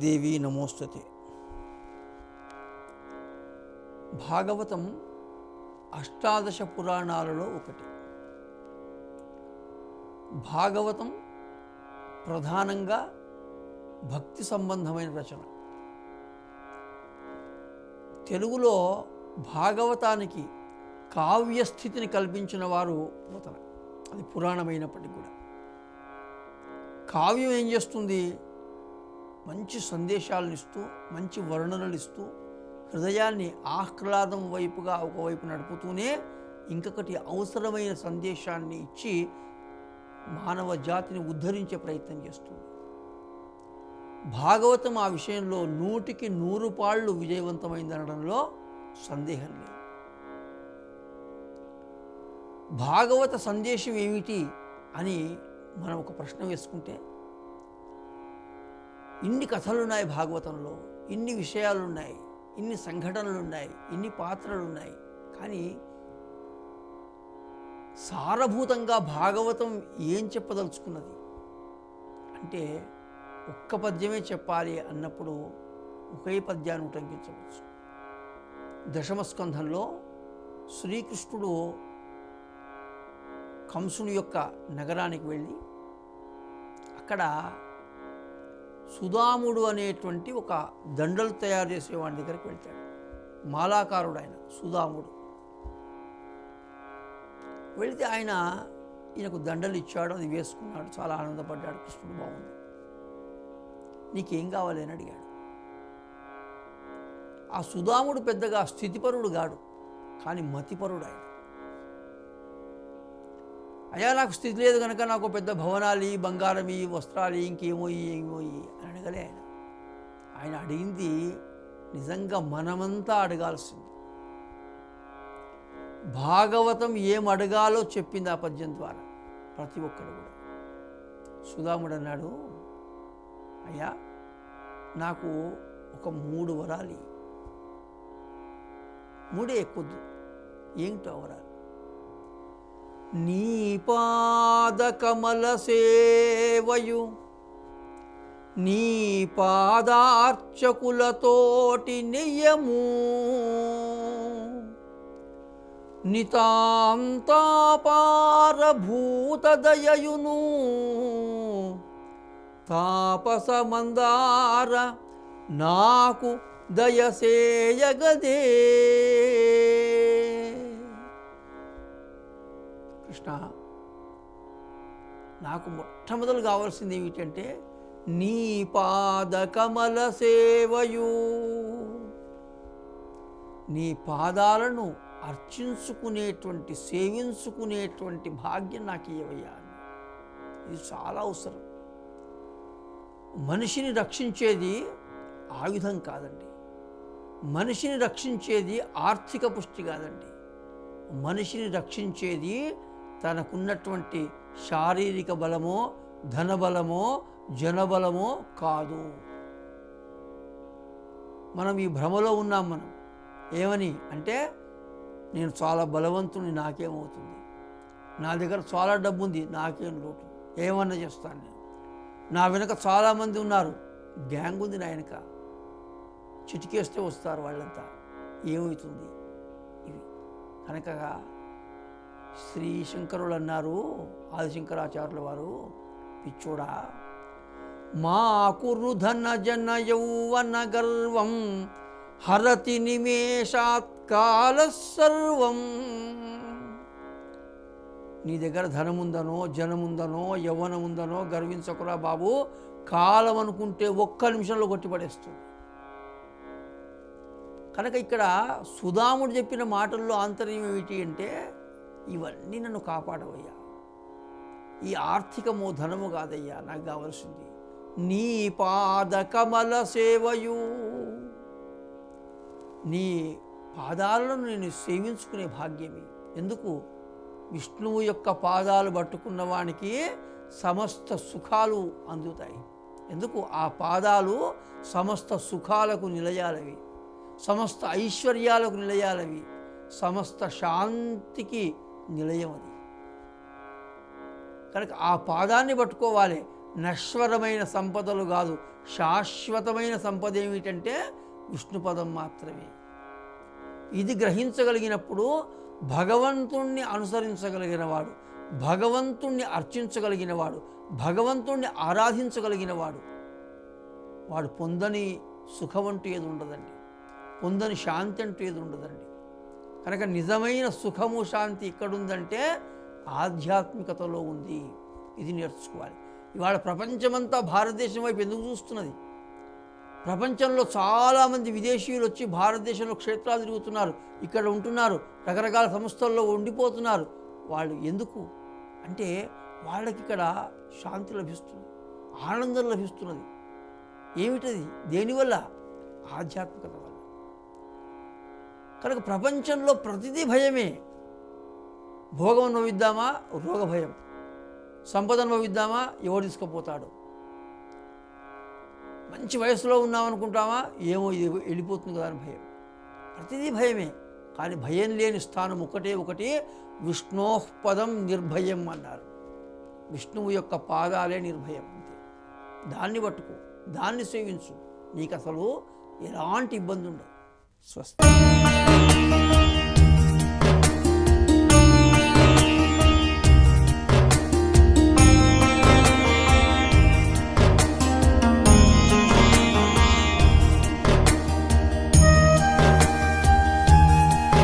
వాగ్దేవి నమోస్తుతే. భాగవతం అష్టాదశ పురాణాలలో ఒకటి. భాగవతం ప్రధానంగా భక్తి సంబంధమైన రచన. తెలుగులో భాగవతానికి కావ్యస్థితిని కల్పించిన వారు పోతన. అది పురాణమైనప్పటికీ కూడా కావ్యం ఏం చేస్తుంది? మంచి సందేశాలను ఇస్తూ, మంచి వర్ణనలు ఇస్తూ, హృదయాన్ని ఆహ్లాదం వైపుగా ఒకవైపు నడుపుతూనే ఇంకొకటి అవసరమైన సందేశాన్ని ఇచ్చి మానవ జాతిని ఉద్ధరించే ప్రయత్నం చేస్తుంది. భాగవతం ఆ విషయంలో 100కి 100 పాళ్ళు విజయవంతమైందనడంలో సందేహం లేదు. భాగవత సందేశం ఏమిటి అని మనం ఒక ప్రశ్న వేసుకుంటే, ఇన్ని కథలున్నాయి భాగవతంలో, ఇన్ని విషయాలున్నాయి, ఇన్ని సంఘటనలున్నాయి, ఇన్ని పాత్రలున్నాయి, కానీ సారభూతంగా భాగవతం ఏం చెప్పదలుచుకున్నది అంటే ఒక్క పద్యమే చెప్పాలి అన్నప్పుడు ఒకే పద్యాన్ని ఉటంకించవచ్చు. దశమస్కంధంలో శ్రీకృష్ణుడు కంసుని యొక్క నగరానికి వెళ్ళి అక్కడ సుధాముడు అనేటువంటి ఒక దండలు తయారు చేసేవాడి దగ్గరికి వెళ్తాడు. మాలాకారుడు ఆయన సుధాముడు. వెళితే ఈయనకు దండలు ఇచ్చాడు, అది వేసుకున్నాడు, చాలా ఆనందపడ్డాడు. కృష్ణుడు బాగుంది, నీకేం కావాలి అని అడిగాడు. ఆ సుధాముడు పెద్దగా స్థితిపరుడు గాడు, కానీ మతిపరుడు ఆయన. అయ్యా నాకు స్థితి లేదు కనుక నాకు పెద్ద భవనాలు, బంగారం, వస్త్రాలు, ఇంకేమో ఏమో అని అడగలే ఆయన. ఆయన అడిగింది నిజంగా మనమంతా అడగాల్సింది. భాగవతం ఏం అడగాలో చెప్పింది ఆ పద్యం ద్వారా ప్రతి ఒక్కరు కూడా. సుధాముడు అన్నాడు, అయ్యా నాకు ఒక 3 వరాలు, 3 ఎక్కువద్దు, ఏంటో వరాలు? నీ పాద కమల సేవయు, నీ పాదార్చకులతోటి నియము, నితాంతాపారభూత దయయును, తాపస మందార నాకు దయసేయగదే. కృష్ణ, నాకు మొట్టమొదలు కావాల్సింది ఏమిటంటే నీ పాద కమల సేవయు, నీ పాదాలను అర్చించుకునేటువంటి, సేవించుకునేటువంటి భాగ్యం నాకు ఇవ్వయ్యా. ఇది చాలా అవసరం. మనిషిని రక్షించేది ఆయుధం కాదండి, మనిషిని రక్షించేది ఆర్థిక పుష్టి కాదండి, మనిషిని రక్షించేది తనకున్నటువంటి శారీరక బలమో, ధనబలమో, జనబలమో కాదు. మనం ఈ భ్రమలో ఉన్నాం. మనం ఏమని అంటే, నేను చాలా బలవంతుని, నాకేమవుతుంది, నా దగ్గర చాలా డబ్బు ఉంది, నాకేం లోటు, ఏమన్నా చేస్తాను నేను, నా వెనక చాలామంది ఉన్నారు, గ్యాంగ్ ఉంది నా వెనక, చిటికేస్తే వస్తారు వాళ్ళంతా, ఏమవుతుంది ఇవి. కనుక శ్రీ శంకరులు అన్నారు, ఆదిశంకరాచార్యుల వారు, పిచ్చోడా, మా కురు ధన జన యౌవన గర్వం హరతి నిమేషాత్ కాల సర్వం. నీ దగ్గర ధనముందనో, జనముందనో, యవ్వనముందనో గర్వించకురా బాబు, కాలం అనుకుంటే ఒక్క నిమిషంలో కొట్టిపడేస్తుంది. కనుక ఇక్కడ సుధాముడు చెప్పిన మాటల్లో ఆంతర్యం ఏమిటి అంటే, ఇవన్నీ నన్ను కాపాడవయ్యా, ఈ ఆర్థికము ధనము కాదయ్యా నాకు కావలసింది, నీ పాద కమల సేవయు, నీ పాదాలను నేను సేవించుకునే భాగ్యమే. ఎందుకు? విష్ణువు యొక్క పాదాలు పట్టుకున్న వానికి సమస్త సుఖాలు అందుతాయి. ఎందుకు? ఆ పాదాలు సమస్త సుఖాలకు నిలయాలవి, సమస్త ఐశ్వర్యాలకు నిలయాలవి, సమస్త శాంతికి నిలయం అది. కనుక ఆ పాదాన్ని పట్టుకోవాలి. నశ్వరమైన సంపదలు కాదు, శాశ్వతమైన సంపద ఏమిటంటే విష్ణుపదం మాత్రమే. ఇది గ్రహించగలిగినప్పుడు భగవంతుణ్ణి అనుసరించగలిగినవాడు, భగవంతుణ్ణి అర్చించగలిగినవాడు, భగవంతుణ్ణి ఆరాధించగలిగినవాడు, వాడు పొందని సుఖం అంటూ ఏది ఉండదండి, పొందని శాంతి అంటూ ఏది ఉండదండి. కనుక నిజమైన సుఖము శాంతి ఎక్కడుందంటే ఆధ్యాత్మికతలో ఉంది. ఇది నేర్చుకోవాలి. ఇవాళ ప్రపంచమంతా భారతదేశం వైపు ఎందుకు చూస్తున్నది? ప్రపంచంలో చాలామంది విదేశీయులు వచ్చి భారతదేశంలో క్షేత్రాలు తిరుగుతున్నారు, ఇక్కడ ఉంటున్నారు, రకరకాల సంస్థల్లో ఉండిపోతున్నారు. వాళ్ళు ఎందుకు అంటే వాళ్ళకి ఇక్కడ శాంతి లభిస్తున్నది, ఆనందం లభిస్తున్నది. ఏమిటది? దేనివల్ల? ఆధ్యాత్మికత వల్ల. కనుక ప్రపంచంలో ప్రతిదీ భయమే. భోగం అనుభవిద్దామా, రోగ భయం. సంపద అనుభవిద్దామా, ఎవరు తీసుకుపోతాడు. మంచి వయసులో ఉన్నామనుకుంటామా, ఏమో ఇది వెళ్ళిపోతుంది కదా అని భయం. ప్రతిదీ భయమే. కానీ భయం లేని స్థానం ఒకటి విష్ణోపదం నిర్భయం అన్నారు. విష్ణువు యొక్క పాదాలే నిర్భయం. అంతే. దాన్ని పట్టుకో, దాన్ని సేవించు, నీకు అసలు ఎలాంటి ఇబ్బంది ఉండదు. స్వస్తి.